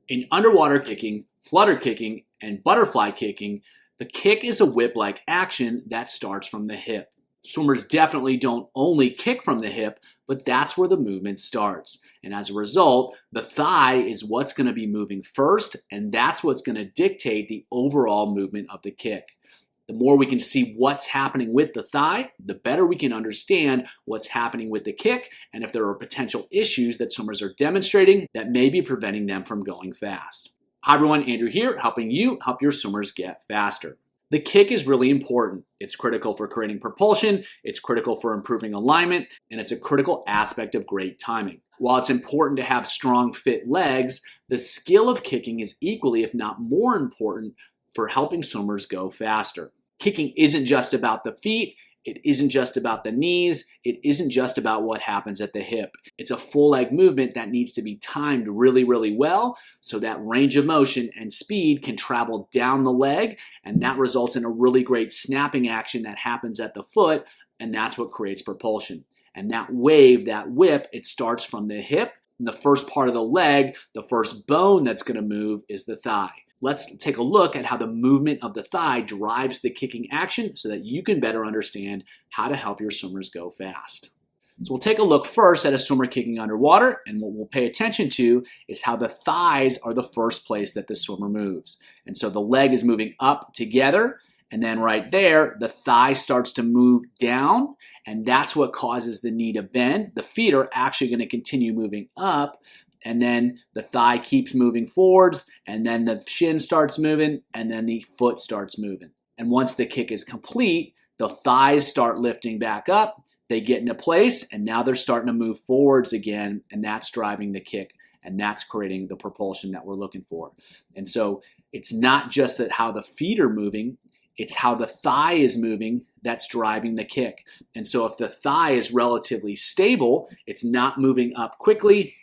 In underwater kicking, flutter kicking, and butterfly kicking, the kick is a whip-like action that starts from the hip. Swimmers definitely don't only kick from the hip, but that's where the movement starts. And as a result, the thigh is what's going to be moving first, and that's what's going to dictate the overall movement of the kick. The more we can see what's happening with the thigh, the better we can understand what's happening with the kick and if there are potential issues that swimmers are demonstrating that may be preventing them from going fast. Hi everyone, Andrew here, helping you help your swimmers get faster. The kick is really important. It's critical for creating propulsion, it's critical for improving alignment, and it's a critical aspect of great timing. While it's important to have strong, fit legs, the skill of kicking is equally, if not more important, for helping swimmers go faster. Kicking isn't just about the feet, it isn't just about the knees, it isn't just about what happens at the hip. It's a full leg movement that needs to be timed really, really well so that range of motion and speed can travel down the leg, and that results in a really great snapping action that happens at the foot, and that's what creates propulsion. And that wave, that whip, it starts from the hip. The first part of the leg, the first bone that's going to move is the thigh. Let's take a look at how the movement of the thigh drives the kicking action so that you can better understand how to help your swimmers go fast. So we'll take a look first at a swimmer kicking underwater, and what we'll pay attention to is how the thighs are the first place that the swimmer moves. And so the leg is moving up together, and then right there, the thigh starts to move down, and that's what causes the knee to bend. The feet are actually going to continue moving up, and then the thigh keeps moving forwards, and then the shin starts moving, and then the foot starts moving. And once the kick is complete, the thighs start lifting back up, they get into place, and now they're starting to move forwards again, and that's driving the kick, and that's creating the propulsion that we're looking for. And so it's not just that how the feet are moving, it's how the thigh is moving that's driving the kick. And so if the thigh is relatively stable, it's not moving up quickly,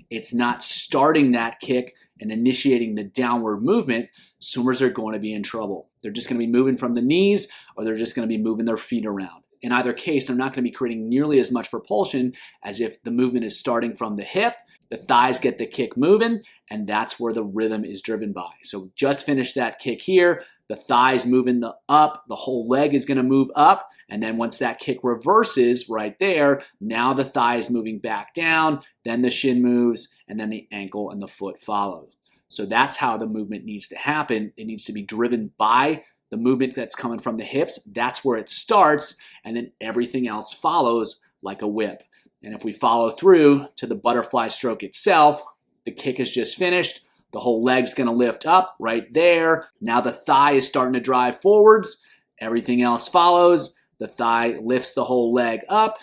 it's not starting that kick and initiating the downward movement, swimmers are going to be in trouble. They're just going to be moving from the knees, or they're just going to be moving their feet around. In either case, they're not going to be creating nearly as much propulsion as if the movement is starting from the hip, the thighs get the kick moving, and that's where the rhythm is driven by. So just finish that kick here, the thighs moving up, the whole leg is going to move up, and then once that kick reverses right there, now the thigh is moving back down, then the shin moves, and then the ankle and the foot follow. So that's how the movement needs to happen. It needs to be driven by the movement that's coming from the hips. That's where it starts, and then everything else follows like a whip. And if we follow through to the butterfly stroke itself, the kick is just finished. The whole leg's going to lift up right there. Now the thigh is starting to drive forwards. Everything else follows. The thigh lifts the whole leg up.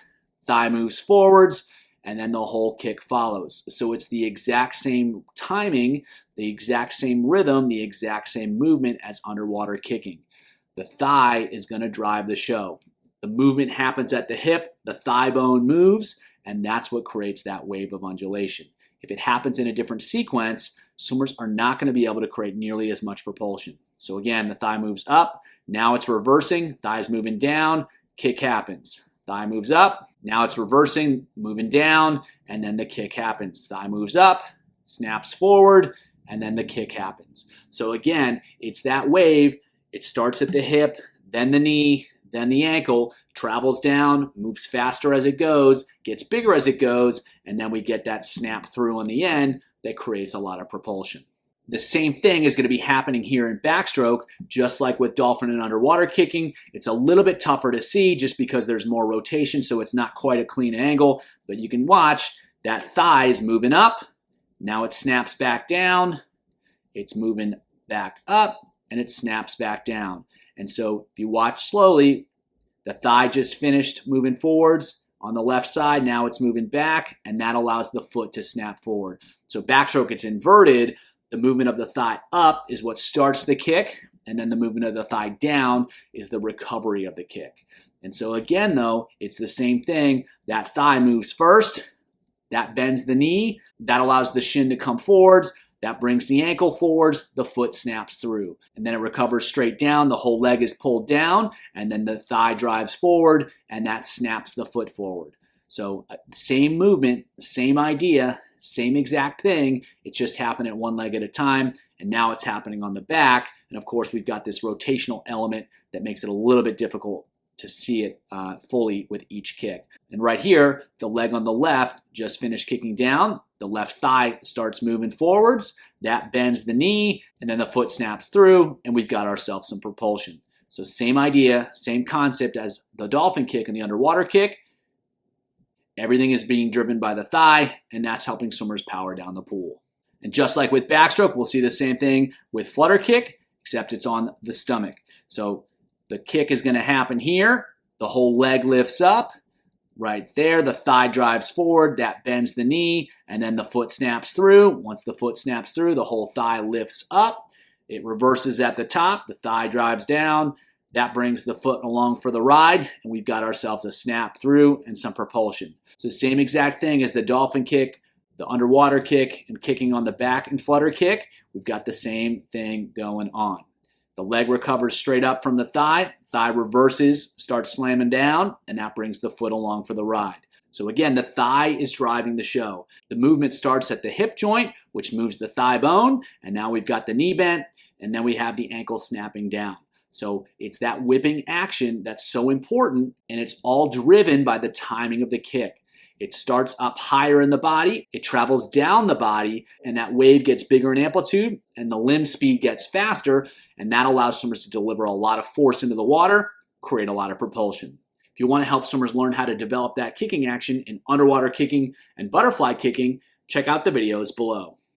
Thigh moves forwards, and then the whole kick follows. So it's the exact same timing, the exact same rhythm, the exact same movement as underwater kicking. The thigh is going to drive the show. The movement happens at the hip, the thigh bone moves, and that's what creates that wave of undulation. If it happens in a different sequence, swimmers are not going to be able to create nearly as much propulsion. So again, the thigh moves up, now it's reversing, thigh's moving down, kick happens. Thigh moves up, now it's reversing, moving down, and then the kick happens. Thigh moves up, snaps forward, and then the kick happens. So again, it's that wave. It starts at the hip, then the knee, then the ankle, travels down, moves faster as it goes, gets bigger as it goes, and then we get that snap through on the end that creates a lot of propulsion. The same thing is going to be happening here in backstroke, just like with dolphin and underwater kicking. It's a little bit tougher to see just because there's more rotation, so it's not quite a clean angle, but you can watch that thigh is moving up. Now it snaps back down, it's moving back up, and it snaps back down. And so if you watch slowly, the thigh just finished moving forwards on the left side. Now it's moving back, and that allows the foot to snap forward. So backstroke, it's inverted. The movement of the thigh up is what starts the kick, and then the movement of the thigh down is the recovery of the kick. And so again, though, it's the same thing. That thigh moves first. That bends the knee. That allows the shin to come forwards. That brings the ankle forwards, the foot snaps through, and then it recovers straight down, the whole leg is pulled down, and then the thigh drives forward, and that snaps the foot forward. So same movement, same idea, same exact thing. It's just happening at one leg at a time, and now it's happening on the back. And of course, we've got this rotational element that makes it a little bit difficult to see it fully with each kick. And right here, the leg on the left just finished kicking down. The left thigh starts moving forwards. That bends the knee, and then the foot snaps through, and we've got ourselves some propulsion. So same idea, same concept as the dolphin kick and the underwater kick. Everything is being driven by the thigh, and that's helping swimmers power down the pool. And just like with backstroke, we'll see the same thing with flutter kick, except it's on the stomach. So the kick is going to happen here. The whole leg lifts up. Right there, the thigh drives forward, that bends the knee, and then the foot snaps through. Once the foot snaps through, the whole thigh lifts up. It reverses at the top, the thigh drives down. That brings the foot along for the ride, and we've got ourselves a snap through and some propulsion. So same exact thing as the dolphin kick, the underwater kick, and kicking on the back and flutter kick. We've got the same thing going on. The leg recovers straight up from the thigh reverses, starts slamming down, and that brings the foot along for the ride. So again, the thigh is driving the show. The movement starts at the hip joint, which moves the thigh bone, and now we've got the knee bent, and then we have the ankle snapping down. So it's that whipping action that's so important, and it's all driven by the timing of the kick. It starts up higher in the body, it travels down the body, and that wave gets bigger in amplitude, and the limb speed gets faster, and that allows swimmers to deliver a lot of force into the water, create a lot of propulsion. If you want to help swimmers learn how to develop that kicking action in underwater kicking and butterfly kicking, check out the videos below.